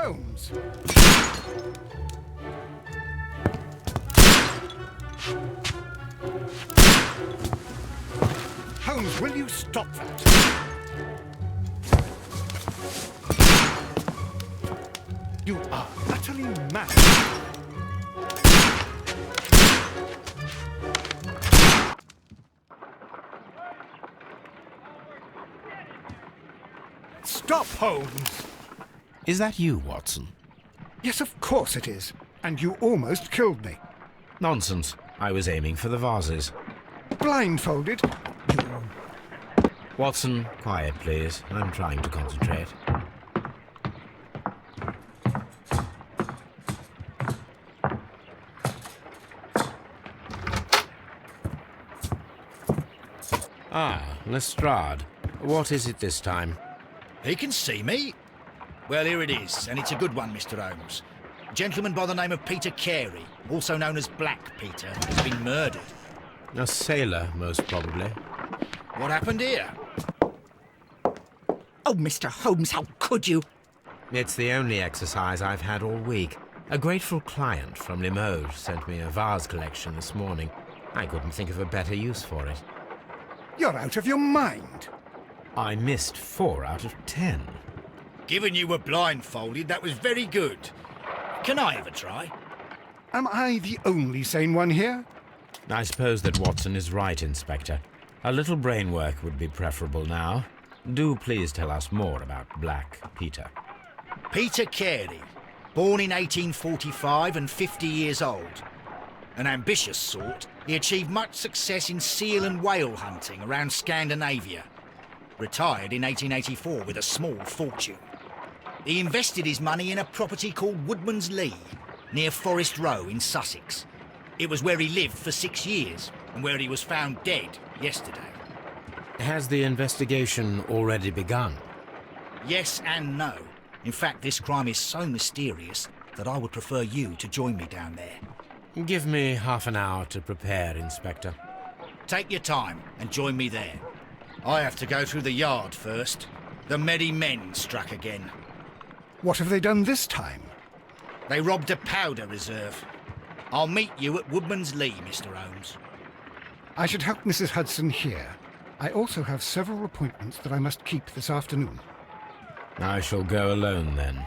Holmes! Holmes, will you stop that? You are utterly mad. Stop, Holmes! Is that you, Watson? Yes, of course it is. And you almost killed me. Nonsense. I was aiming for the vases. Blindfolded? Watson, quiet, please. I'm trying to concentrate. Ah, Lestrade. What is it this time? He can see me. Well, here it is, and it's a good one, Mr. Holmes. A gentleman by the name of Peter Carey, also known as Black Peter, has been murdered. A sailor, most probably. What happened here? Oh, Mr. Holmes, how could you? It's the only exercise I've had all week. A grateful client from Limoges sent me a vase collection this morning. I couldn't think of a better use for it. You're out of your mind. I missed 4 out of 10. Given you were blindfolded, that was very good. Can I have a try? Am I the only sane one here? I suppose that Watson is right, Inspector. A little brain work would be preferable now. Do please tell us more about Black Peter. Peter Carey, born in 1845 and 50 years old. An ambitious sort, he achieved much success in seal and whale hunting around Scandinavia. Retired in 1884 with a small fortune. He invested his money in a property called Woodman's Lee, near Forest Row in Sussex. It was where he lived for 6 years, and where he was found dead yesterday. Has the investigation already begun? Yes and no. In fact, this crime is so mysterious that I would prefer you to join me down there. Give me half an hour to prepare, Inspector. Take your time and join me there. I have to go through the yard first. The merry men struck again. What have they done this time? They robbed a powder reserve. I'll meet you at Woodman's Lee, Mr. Holmes. I should help Mrs. Hudson here. I also have several appointments that I must keep this afternoon. I shall go alone, then.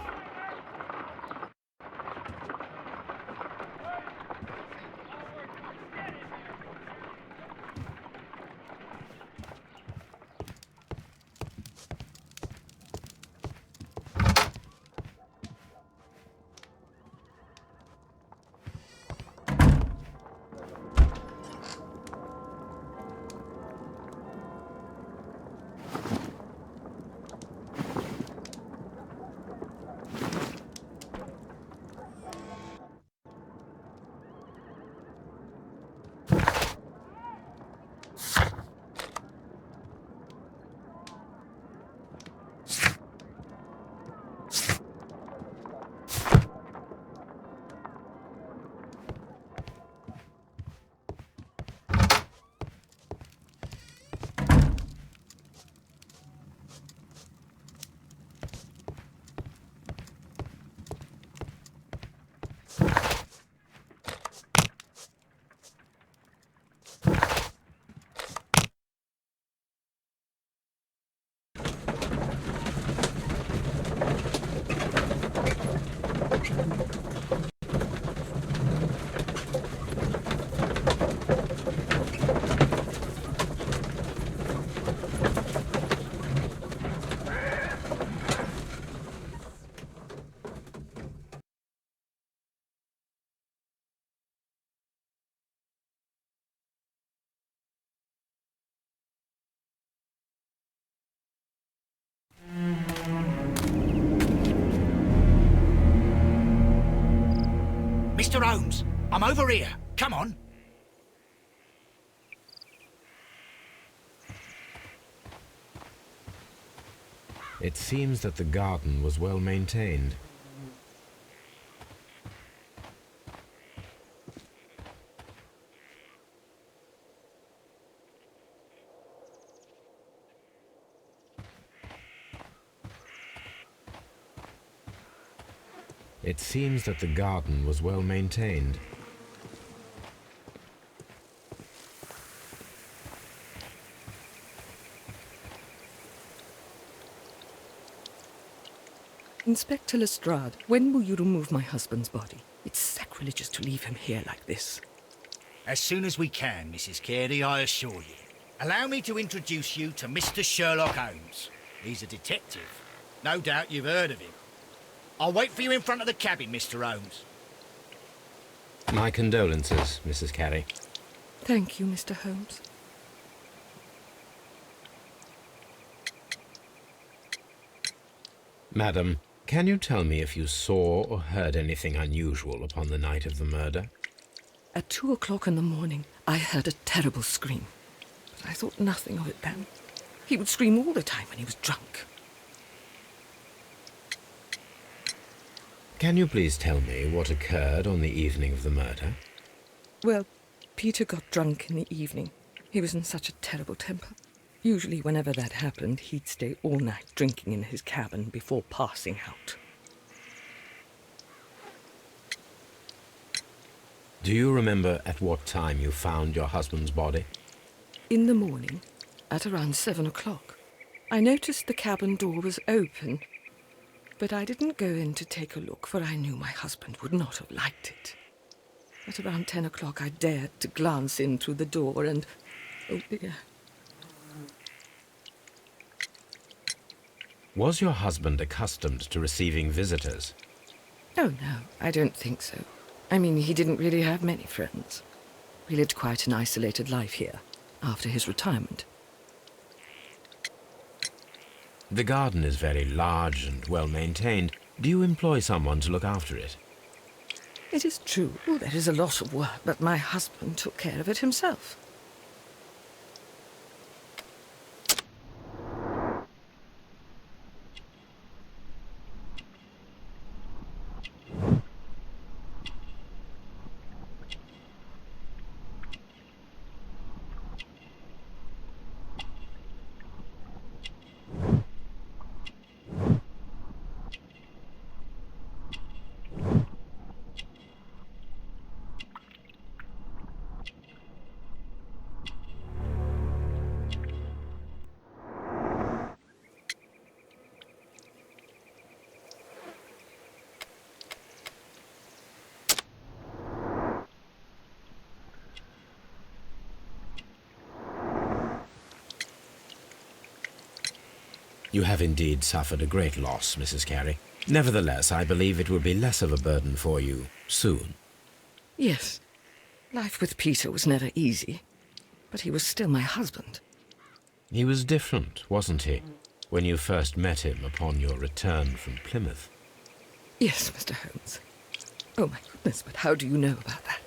Mr. Holmes, I'm over here. Come on. It seems that the garden was well maintained. It seems that the garden was well maintained. Inspector Lestrade, when will you remove my husband's body? It's sacrilegious to leave him here like this. As soon as we can, Mrs. Carey, I assure you. Allow me to introduce you to Mr. Sherlock Holmes. He's a detective. No doubt you've heard of him. I'll wait for you in front of the cabin, Mr. Holmes. My condolences, Mrs. Carey. Thank you, Mr. Holmes. Madam, can you tell me if you saw or heard anything unusual upon the night of the murder? At 2 o'clock in the morning, I heard a terrible scream. But I thought nothing of it then. He would scream all the time when he was drunk. Can you please tell me what occurred on the evening of the murder? Well, Peter got drunk in the evening. He was in such a terrible temper. Usually, whenever that happened, he'd stay all night drinking in his cabin before passing out. Do you remember at what time you found your husband's body? In the morning, at around 7 o'clock, I noticed the cabin door was open, but I didn't go in to take a look, for I knew my husband would not have liked it. At around 10 o'clock, I dared to glance in through the door and... oh dear. Was your husband accustomed to receiving visitors? Oh, no, I don't think so. I mean, he didn't really have many friends. He lived quite an isolated life here, after his retirement. The garden is very large and well maintained. Do you employ someone to look after it? It is true, there is a lot of work, but my husband took care of it himself. You have indeed suffered a great loss, Mrs. Carey. Nevertheless, I believe it will be less of a burden for you soon. Yes, life with Peter was never easy, but he was still my husband. He was different, wasn't he, when you first met him upon your return from Plymouth? Yes, Mr. Holmes. Oh, my goodness, but how do you know about that?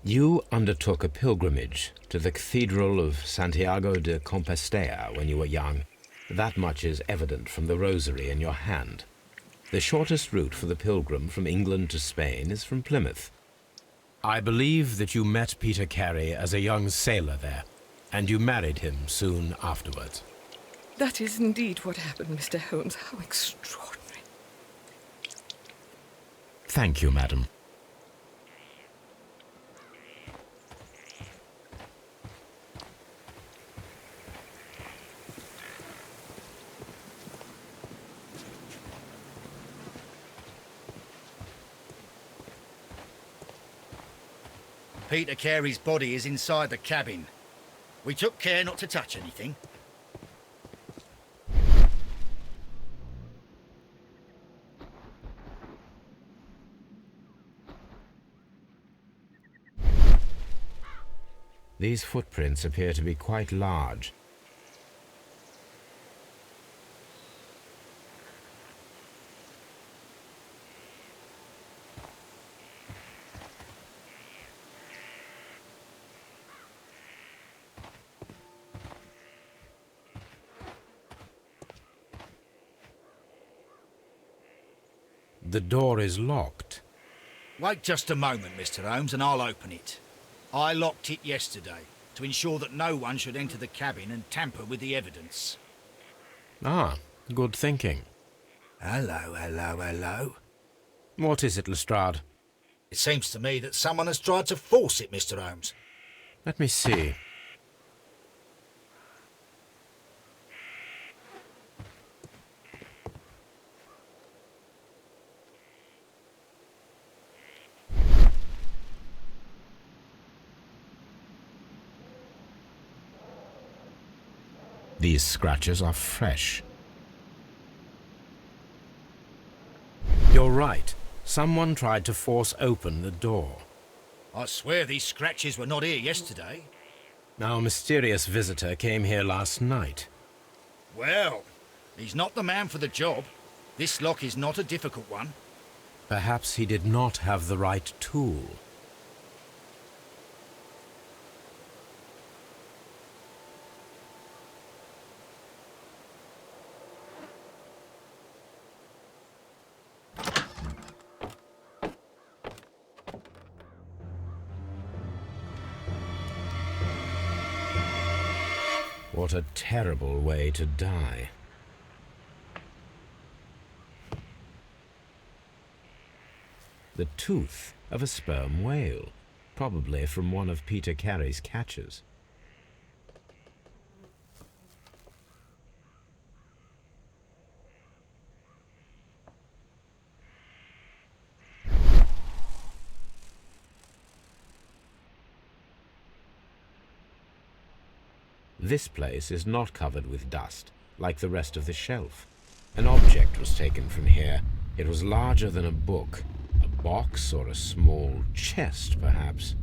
You undertook a pilgrimage to the Cathedral of Santiago de Compostela when you were young. That much is evident from the rosary in your hand. The shortest route for the pilgrim from England to Spain is from Plymouth. I believe that you met Peter Carey as a young sailor there, and you married him soon afterwards. That is indeed what happened, Mr. Holmes. How extraordinary. Thank you, madam. Peter Carey's body is inside the cabin. We took care not to touch anything. These footprints appear to be quite large. The door is locked. Wait just a moment, Mr. Holmes, and I'll open it. I locked it yesterday. to ensure that no one should enter the cabin and tamper with the evidence. Ah, good thinking. Hello, hello, hello. What is it, Lestrade? It seems to me that someone has tried to force it, Mr. Holmes. Let me see. These scratches are fresh. You're right. Someone tried to force open the door. I swear these scratches were not here yesterday. Our mysterious visitor came here last night. Well, he's not the man for the job. This lock is not a difficult one. Perhaps he did not have the right tool. What a terrible way to die. The tooth of a sperm whale, probably from one of Peter Carey's catches. This place is not covered with dust, like the rest of the shelf. An object was taken from here. It was larger than a book. A box or a small chest, perhaps.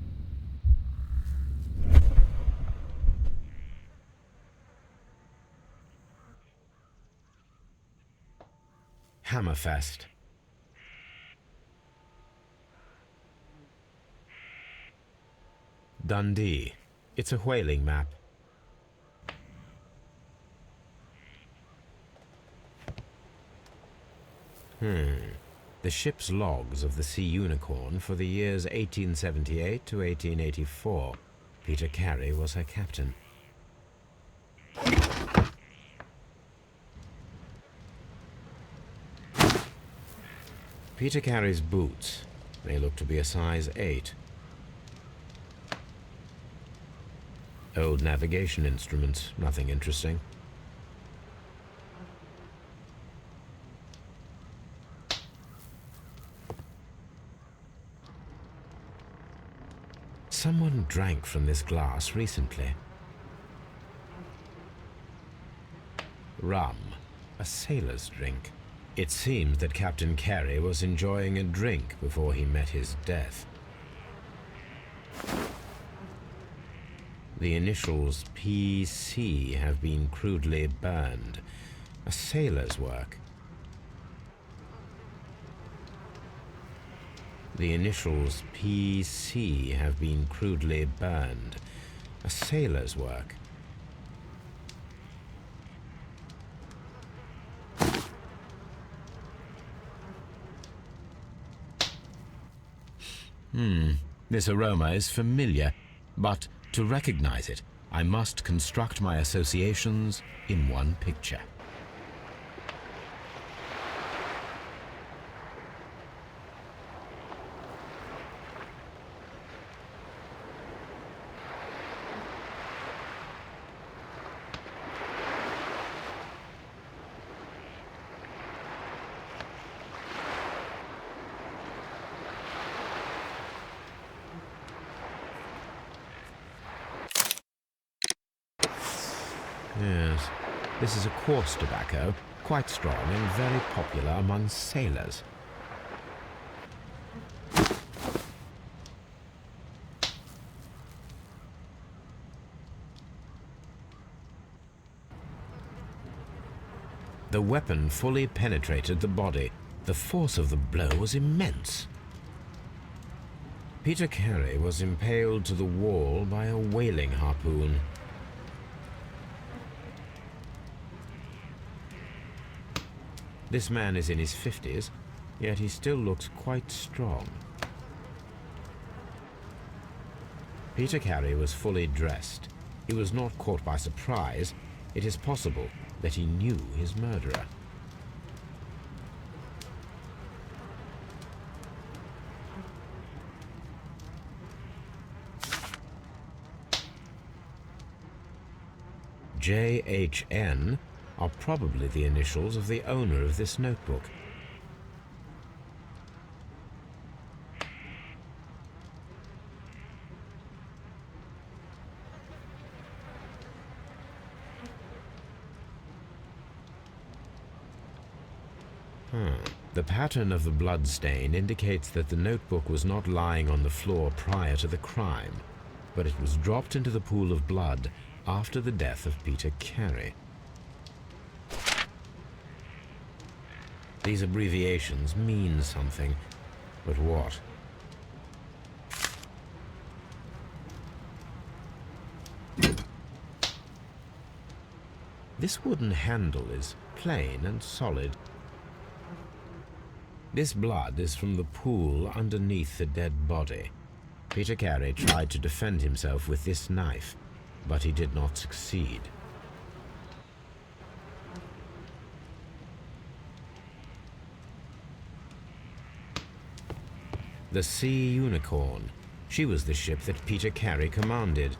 Hammerfest. Dundee. It's a whaling map. The ship's logs of the Sea Unicorn for the years 1878 to 1884. Peter Carey was her captain. Peter Carey's boots. They look to be a size 8. Old navigation instruments, nothing interesting. Someone drank from this glass recently. Rum, a sailor's drink. It seems that Captain Carey was enjoying a drink before he met his death. The initials PC have been crudely burned. A sailor's work. The initials PC have been crudely burned. A sailor's work. This aroma is familiar, but to recognize it, I must construct my associations in one picture. Yes, this is a coarse tobacco, quite strong and very popular among sailors. The weapon fully penetrated the body. The force of the blow was immense. Peter Carey was impaled to the wall by a whaling harpoon. This man is in his 50s, yet he still looks quite strong. Peter Carey was fully dressed. He was not caught by surprise. It is possible that he knew his murderer. JHN are probably the initials of the owner of this notebook. The pattern of the blood stain indicates that the notebook was not lying on the floor prior to the crime, but it was dropped into the pool of blood after the death of Peter Carey. These abbreviations mean something, but what? This wooden handle is plain and solid. This blood is from the pool underneath the dead body. Peter Carey tried to defend himself with this knife, but he did not succeed. The Sea Unicorn. She was the ship that Peter Carey commanded.